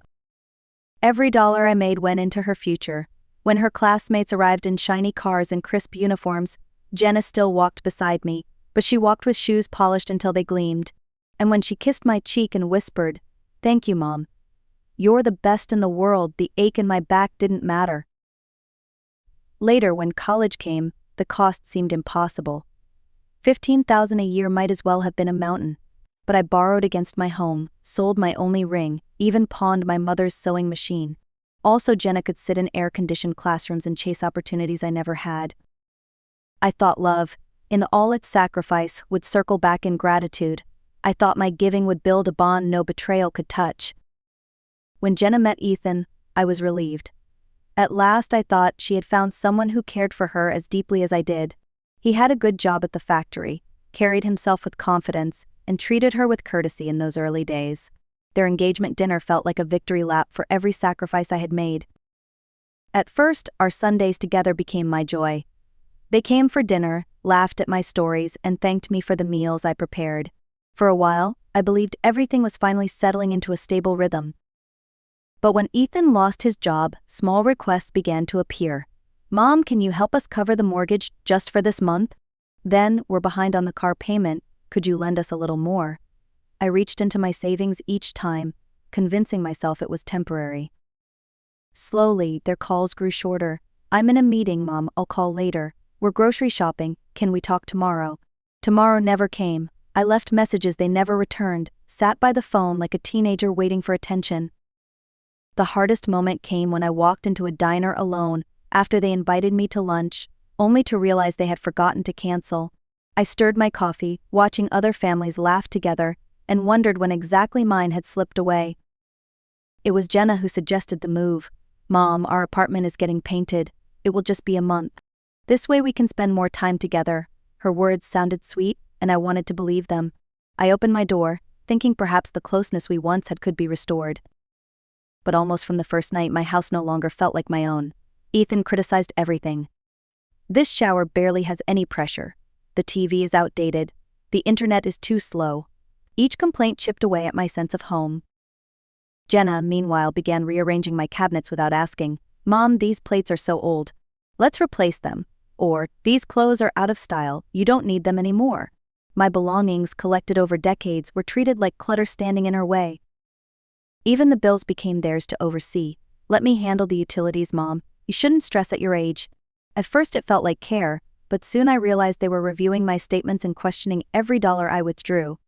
A: Every dollar I made went into her future. When her classmates arrived in shiny cars and crisp uniforms, Jenna still walked beside me, but she walked with shoes polished until they gleamed. And when she kissed my cheek and whispered, "Thank you, Mom. You're the best in the world," the ache in my back didn't matter. Later, when college came, the cost seemed impossible. $15,000 a year might as well have been a mountain. But I borrowed against my home, sold my only ring, even pawned my mother's sewing machine. Also, Jenna could sit in air-conditioned classrooms and chase opportunities I never had. I thought love, in all its sacrifice, would circle back in gratitude. I thought my giving would build a bond no betrayal could touch. When Jenna met Ethan, I was relieved. At last, I thought she had found someone who cared for her as deeply as I did. He had a good job at the factory, carried himself with confidence, and treated her with courtesy in those early days. Their engagement dinner felt like a victory lap for every sacrifice I had made. At first, our Sundays together became my joy. They came for dinner, laughed at my stories, and thanked me for the meals I prepared. For a while, I believed everything was finally settling into a stable rhythm. But when Ethan lost his job, small requests began to appear. "Mom, can you help us cover the mortgage just for this month?" Then, "We're behind on the car payment. Could you lend us a little more?" I reached into my savings each time, convincing myself it was temporary. Slowly, their calls grew shorter. "I'm in a meeting, Mom, I'll call later. We're grocery shopping, can we talk tomorrow?" Tomorrow never came. I left messages they never returned, sat by the phone like a teenager waiting for attention. The hardest moment came when I walked into a diner alone, after they invited me to lunch, only to realize they had forgotten to cancel. I stirred my coffee, watching other families laugh together, and wondered when exactly mine had slipped away. It was Jenna who suggested the move. "Mom, our apartment is getting painted. It will just be a month. This way we can spend more time together." Her words sounded sweet, and I wanted to believe them. I opened my door, thinking perhaps the closeness we once had could be restored. But almost from the first night, my house no longer felt like my own. Ethan criticized everything. "This shower barely has any pressure. The TV is outdated. The internet is too slow." Each complaint chipped away at my sense of home. Jenna, meanwhile, began rearranging my cabinets without asking. "Mom, these plates are so old. Let's replace them." Or, "These clothes are out of style. You don't need them anymore." My belongings, collected over decades, were treated like clutter standing in her way. Even the bills became theirs to oversee. "Let me handle the utilities, Mom. You shouldn't stress at your age." At first it felt like care, but soon I realized they were reviewing my statements and questioning every dollar I withdrew.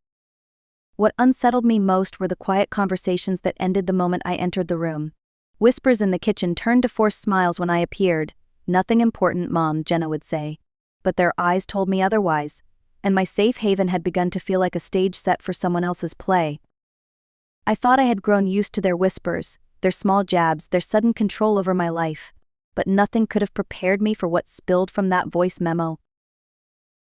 A: What unsettled me most were the quiet conversations that ended the moment I entered the room. Whispers in the kitchen turned to forced smiles when I appeared. "Nothing important, Mom," Jenna would say. But their eyes told me otherwise, and my safe haven had begun to feel like a stage set for someone else's play. I thought I had grown used to their whispers, their small jabs, their sudden control over my life. But nothing could have prepared me for what spilled from that voice memo.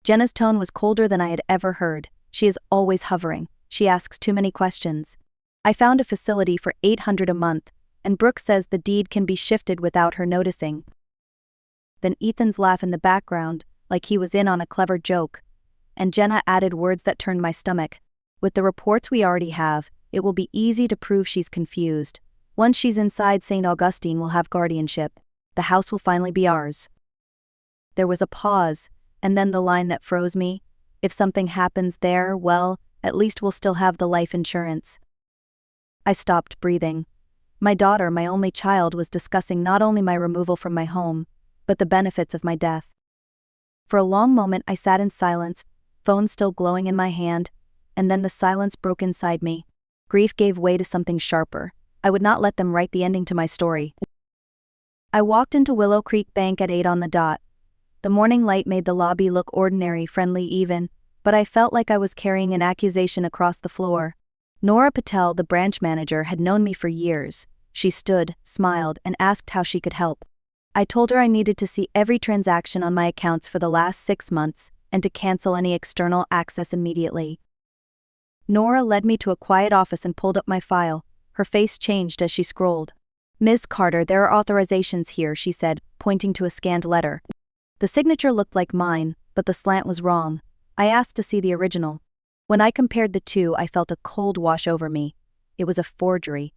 A: Jenna's tone was colder than I had ever heard. She is always hovering. She asks too many questions. I found a facility for $800 a month, and Brooke says the deed can be shifted without her noticing. Then Ethan's laugh in the background, like he was in on a clever joke. And Jenna added words that turned my stomach. With the reports we already have, it will be easy to prove she's confused. Once she's inside St. Augustine, we'll have guardianship. The house will finally be ours. There was a pause, and then the line that froze me. If something happens there, well, at least we'll still have the life insurance. I stopped breathing. My daughter, my only child, was discussing not only my removal from my home, but the benefits of my death. For a long moment I sat in silence, phone still glowing in my hand, and then the silence broke inside me. Grief gave way to something sharper. I would not let them write the ending to my story. I walked into Willow Creek Bank at 8 on the dot. The morning light made the lobby look ordinary, friendly even, but I felt like I was carrying an accusation across the floor. Nora Patel, the branch manager, had known me for years. She stood, smiled, and asked how she could help. I told her I needed to see every transaction on my accounts for the last 6 months, and to cancel any external access immediately. Nora led me to a quiet office and pulled up my file. Her face changed as she scrolled. "Ms. Carter, there are authorizations here," she said, pointing to a scanned letter. The signature looked like mine, but the slant was wrong. I asked to see the original. When I compared the two, I felt a cold wash over me. It was a forgery.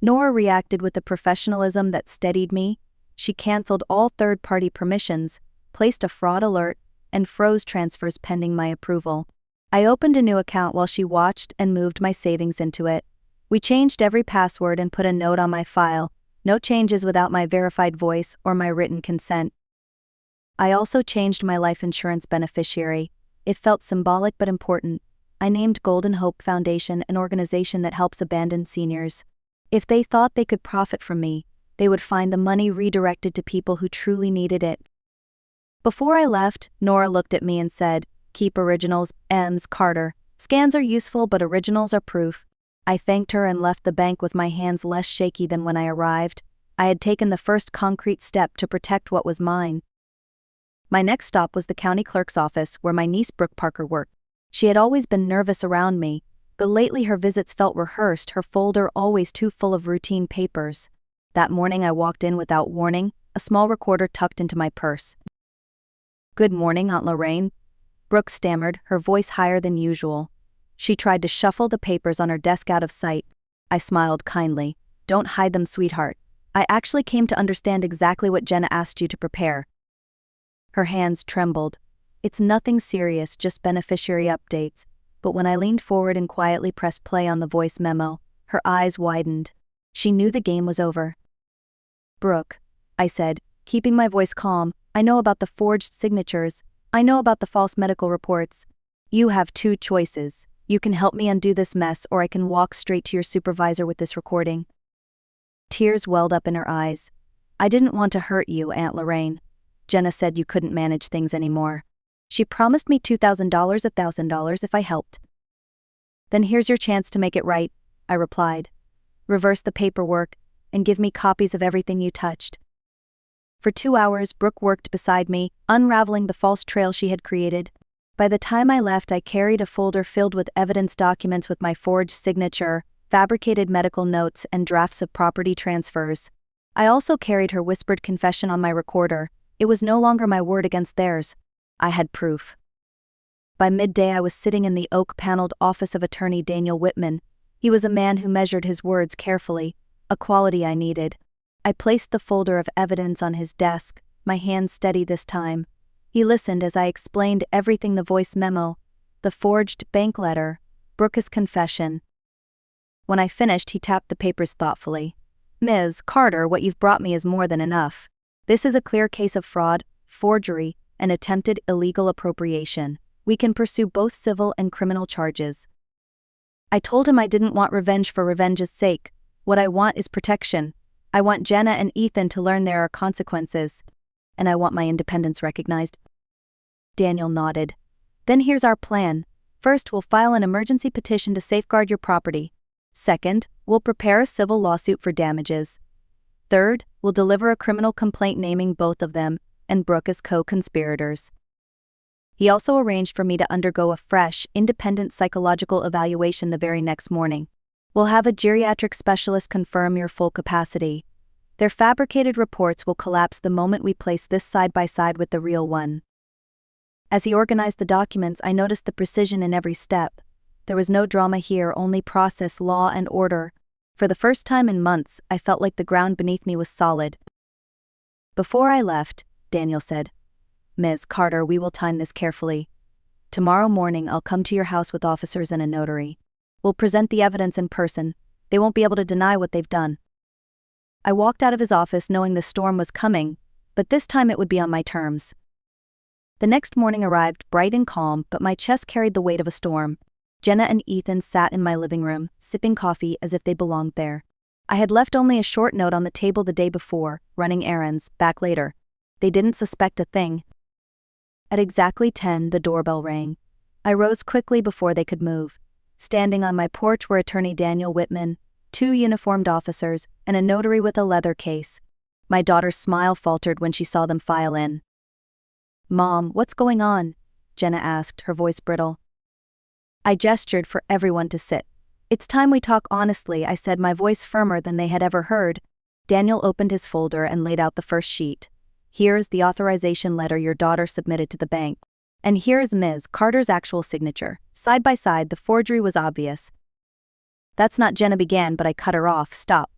A: Nora reacted with the professionalism that steadied me. She canceled all third-party permissions, placed a fraud alert, and froze transfers pending my approval. I opened a new account while she watched and moved my savings into it. We changed every password and put a note on my file: no changes without my verified voice or my written consent. I also changed my life insurance beneficiary. It felt symbolic but important. I named Golden Hope Foundation, an organization that helps abandoned seniors. If they thought they could profit from me, they would find the money redirected to people who truly needed it. Before I left, Nora looked at me and said, "Keep originals, Ms. Carter. Scans are useful, but originals are proof." I thanked her and left the bank with my hands less shaky than when I arrived. I had taken the first concrete step to protect what was mine. My next stop was the county clerk's office, where my niece Brooke Parker worked. She had always been nervous around me, but lately her visits felt rehearsed, her folder always too full of routine papers. That morning I walked in without warning, a small recorder tucked into my purse. "Good morning, Aunt Lorraine," Brooke stammered, her voice higher than usual. She tried to shuffle the papers on her desk out of sight. I smiled kindly. "Don't hide them, sweetheart. I actually came to understand exactly what Jenna asked you to prepare." Her hands trembled. "It's nothing serious, just beneficiary updates." But when I leaned forward and quietly pressed play on the voice memo, her eyes widened. She knew the game was over. "Brooke," I said, keeping my voice calm, "I know about the forged signatures. I know about the false medical reports. You have two choices. You can help me undo this mess, or I can walk straight to your supervisor with this recording." Tears welled up in her eyes. "I didn't want to hurt you, Aunt Lorraine. Jenna said you couldn't manage things anymore. She promised me $2,000, $1,000 if I helped." "Then here's your chance to make it right," I replied. "Reverse the paperwork, and give me copies of everything you touched." For 2 hours, Brooke worked beside me, unraveling the false trail she had created. By the time I left, I carried a folder filled with evidence documents with my forged signature, fabricated medical notes, and drafts of property transfers. I also carried her whispered confession on my recorder. It was no longer my word against theirs. I had proof. By midday, I was sitting in the oak-paneled office of attorney Daniel Whitman. He was a man who measured his words carefully, a quality I needed. I placed the folder of evidence on his desk, my hand steady this time. He listened as I explained everything: the voice memo, the forged bank letter, Brooke's confession. When I finished, he tapped the papers thoughtfully. "Ms. Carter, what you've brought me is more than enough. This is a clear case of fraud, forgery, and attempted illegal appropriation. We can pursue both civil and criminal charges." I told him I didn't want revenge for revenge's sake. What I want is protection. I want Jenna and Ethan to learn there are consequences. And I want my independence recognized. Daniel nodded. "Then here's our plan. First, we'll file an emergency petition to safeguard your property. Second, we'll prepare a civil lawsuit for damages. Third, we'll deliver a criminal complaint naming both of them and Brooke as co-conspirators. He also arranged for me to undergo a fresh, independent psychological evaluation the very next morning. We'll have a geriatric specialist confirm your full capacity. Their fabricated reports will collapse the moment we place this side by side with the real one. As he organized the documents, I noticed the precision in every step. There was no drama here, only process, law, and order. For the first time in months, I felt like the ground beneath me was solid. Before I left, Daniel said, "Ms. Carter, we will time this carefully. Tomorrow morning I'll come to your house with officers and a notary. We'll present the evidence in person. They won't be able to deny what they've done." I walked out of his office knowing the storm was coming, but this time it would be on my terms. The next morning arrived bright and calm, but my chest carried the weight of a storm. Jenna and Ethan sat in my living room, sipping coffee as if they belonged there. I had left only a short note on the table the day before, running errands, back later. They didn't suspect a thing. At exactly 10, the doorbell rang. I rose quickly before they could move. Standing on my porch were attorney Daniel Whitman, 2 uniformed officers, and a notary with a leather case. My daughter's smile faltered when she saw them file in. "Mom, what's going on?" Jenna asked, her voice brittle. I gestured for everyone to sit. "It's time we talk honestly," I said, my voice firmer than they had ever heard. Daniel opened his folder and laid out the first sheet. "Here's the authorization letter your daughter submitted to the bank. And here's Ms. Carter's actual signature. Side by side, the forgery was obvious." "That's not," Jenna began, but I cut her off. "Stop.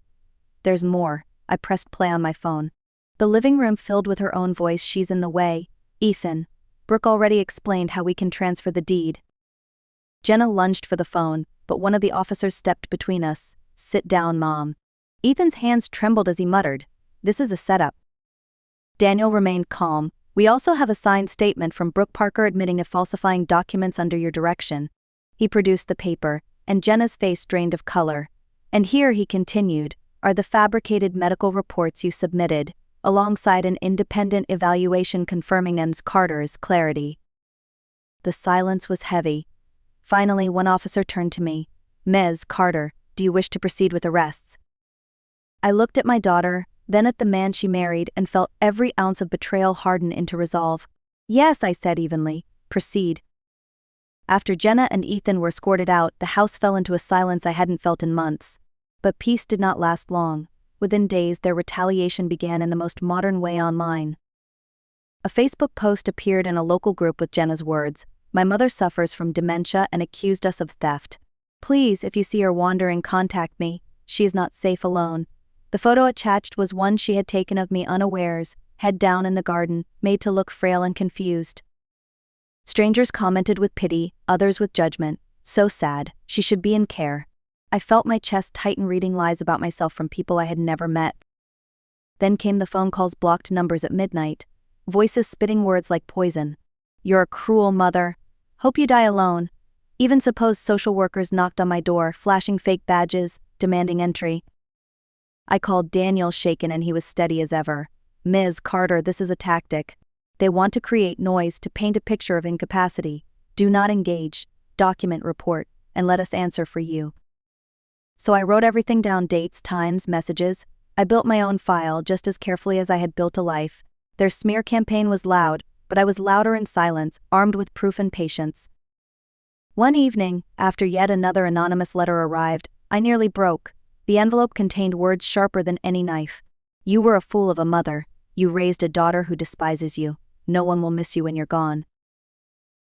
A: There's more." I pressed play on my phone. The living room filled with her own voice. "She's in the way. Ethan. Brooke already explained how we can transfer the deed." Jenna lunged for the phone, but one of the officers stepped between us. "Sit down, Mom." Ethan's hands trembled as he muttered, "This is a setup." Daniel remained calm. "We also have a signed statement from Brooke Parker admitting to falsifying documents under your direction." He produced the paper, and Jenna's face drained of color. "And here," he continued, "are the fabricated medical reports you submitted, alongside an independent evaluation confirming Ms. Carter's clarity." The silence was heavy. Finally, one officer turned to me. "Ms. Carter, do you wish to proceed with arrests?" I looked at my daughter, then at the man she married, and felt every ounce of betrayal harden into resolve. "Yes," I said evenly. "Proceed." After Jenna and Ethan were escorted out, the house fell into a silence I hadn't felt in months. But peace did not last long. Within days, their retaliation began in the most modern way online. A Facebook post appeared in a local group with Jenna's words, "My mother suffers from dementia and accused us of theft. Please, if you see her wandering, contact me. She is not safe alone." The photo attached was one she had taken of me unawares, head down in the garden, made to look frail and confused. Strangers commented with pity, others with judgment. "So sad, she should be in care." I felt my chest tighten reading lies about myself from people I had never met. Then came the phone calls, blocked numbers at midnight. Voices spitting words like poison. "You're a cruel mother. Hope you die alone." Even supposed social workers knocked on my door, flashing fake badges, demanding entry. I called Daniel, shaken, and he was steady as ever. "Ms. Carter, this is a tactic. They want to create noise, to paint a picture of incapacity. Do not engage. Document, report, and let us answer for you." So I wrote everything down, dates, times, messages. I built my own file just as carefully as I had built a life. Their smear campaign was loud, but I was louder in silence, armed with proof and patience. One evening, after yet another anonymous letter arrived, I nearly broke. The envelope contained words sharper than any knife. "You were a fool of a mother. You raised a daughter who despises you. No one will miss you when you're gone."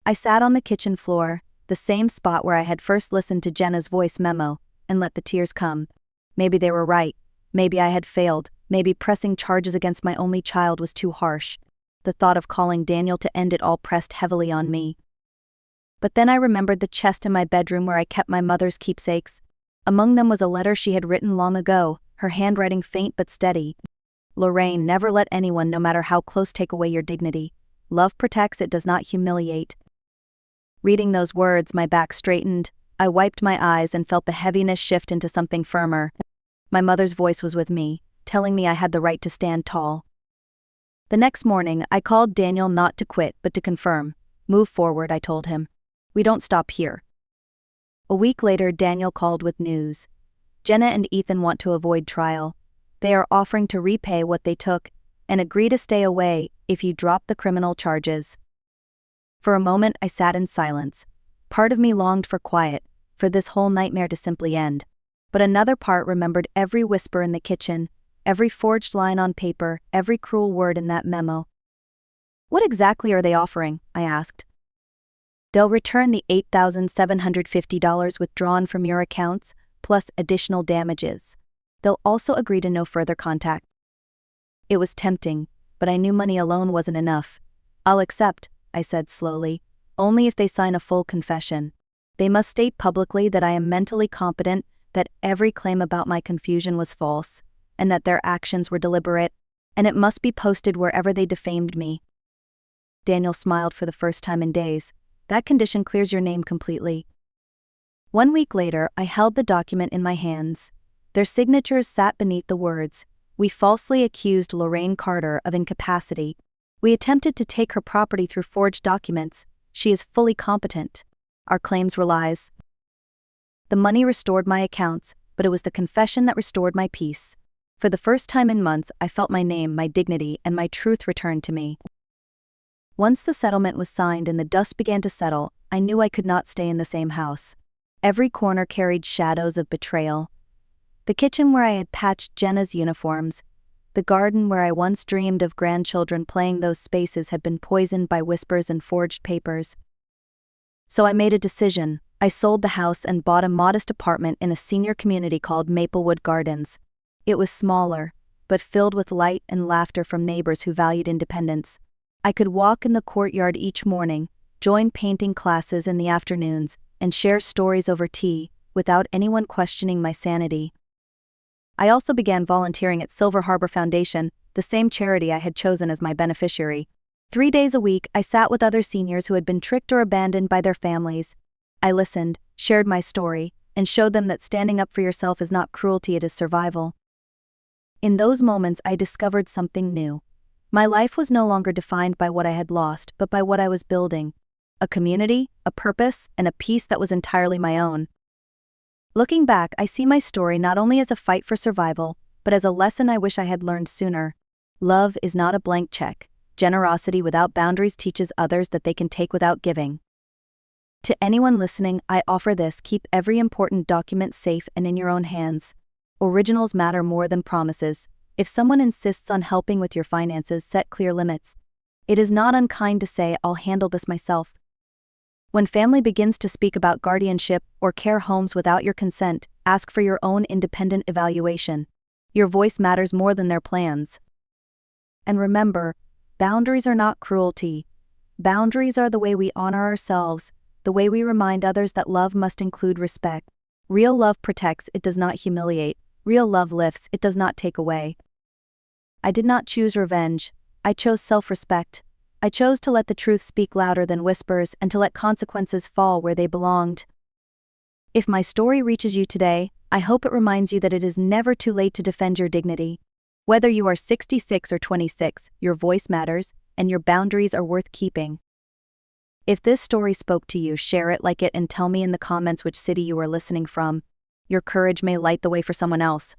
A: I sat on the kitchen floor, the same spot where I had first listened to Jenna's voice memo, and let the tears come. Maybe they were right. Maybe I had failed. Maybe pressing charges against my only child was too harsh. The thought of calling Daniel to end it all pressed heavily on me. But then I remembered the chest in my bedroom where I kept my mother's keepsakes. Among them was a letter she had written long ago, her handwriting faint but steady. "Lorraine, never let anyone, no matter how close, take away your dignity. Love protects, it does not humiliate." Reading those words, my back straightened. I wiped my eyes and felt the heaviness shift into something firmer. My mother's voice was with me, telling me I had the right to stand tall. The next morning, I called Daniel, not to quit, but to confirm. "Move forward," I told him. "We don't stop here." A week later, Daniel called with news. Jenna and Ethan want to avoid trial. They are offering to repay what they took and agree to stay away if you drop the criminal charges. For a moment, I sat in silence. Part of me longed for quiet, for this whole nightmare to simply end. But another part remembered every whisper in the kitchen, every forged line on paper, every cruel word in that memo. "What exactly are they offering?" I asked. "They'll return the $8,750 withdrawn from your accounts, plus additional damages. They'll also agree to no further contact." It was tempting, but I knew money alone wasn't enough. "I'll accept," I said slowly, "only if they sign a full confession. They must state publicly that I am mentally competent, that every claim about my confusion was false, and that their actions were deliberate, and it must be posted wherever they defamed me." Daniel smiled for the first time in days. "That condition clears your name completely." 1 week later, I held the document in my hands. Their signatures sat beneath the words. "We falsely accused Lorraine Carter of incapacity. We attempted to take her property through forged documents. She is fully competent. Our claims were lies." The money restored my accounts, but it was the confession that restored my peace. For the first time in months, I felt my name, my dignity, and my truth returned to me. Once the settlement was signed and the dust began to settle, I knew I could not stay in the same house. Every corner carried shadows of betrayal. The kitchen where I had patched Jenna's uniforms, the garden where I once dreamed of grandchildren playing, those spaces had been poisoned by whispers and forged papers. So I made a decision. I sold the house and bought a modest apartment in a senior community called Maplewood Gardens. It was smaller, but filled with light and laughter from neighbors who valued independence. I could walk in the courtyard each morning, join painting classes in the afternoons, and share stories over tea, without anyone questioning my sanity. I also began volunteering at Silver Harbor Foundation, the same charity I had chosen as my beneficiary. 3 days a week, I sat with other seniors who had been tricked or abandoned by their families. I listened, shared my story, and showed them that standing up for yourself is not cruelty, it is survival. In those moments, I discovered something new. My life was no longer defined by what I had lost, but by what I was building. A community, a purpose, and a peace that was entirely my own. Looking back, I see my story not only as a fight for survival, but as a lesson I wish I had learned sooner. Love is not a blank check. Generosity without boundaries teaches others that they can take without giving. To anyone listening, I offer this: keep every important document safe and in your own hands. Originals matter more than promises. If someone insists on helping with your finances, set clear limits. It is not unkind to say, "I'll handle this myself." When family begins to speak about guardianship or care homes without your consent, ask for your own independent evaluation. Your voice matters more than their plans. And remember, boundaries are not cruelty. Boundaries are the way we honor ourselves, the way we remind others that love must include respect. Real love protects, it does not humiliate. Real love lifts, it does not take away. I did not choose revenge. I chose self-respect. I chose to let the truth speak louder than whispers and to let consequences fall where they belonged. If my story reaches you today, I hope it reminds you that it is never too late to defend your dignity. Whether you are 66 or 26, your voice matters, and your boundaries are worth keeping. If this story spoke to you, share it, like it, and tell me in the comments which city you are listening from. Your courage may light the way for someone else.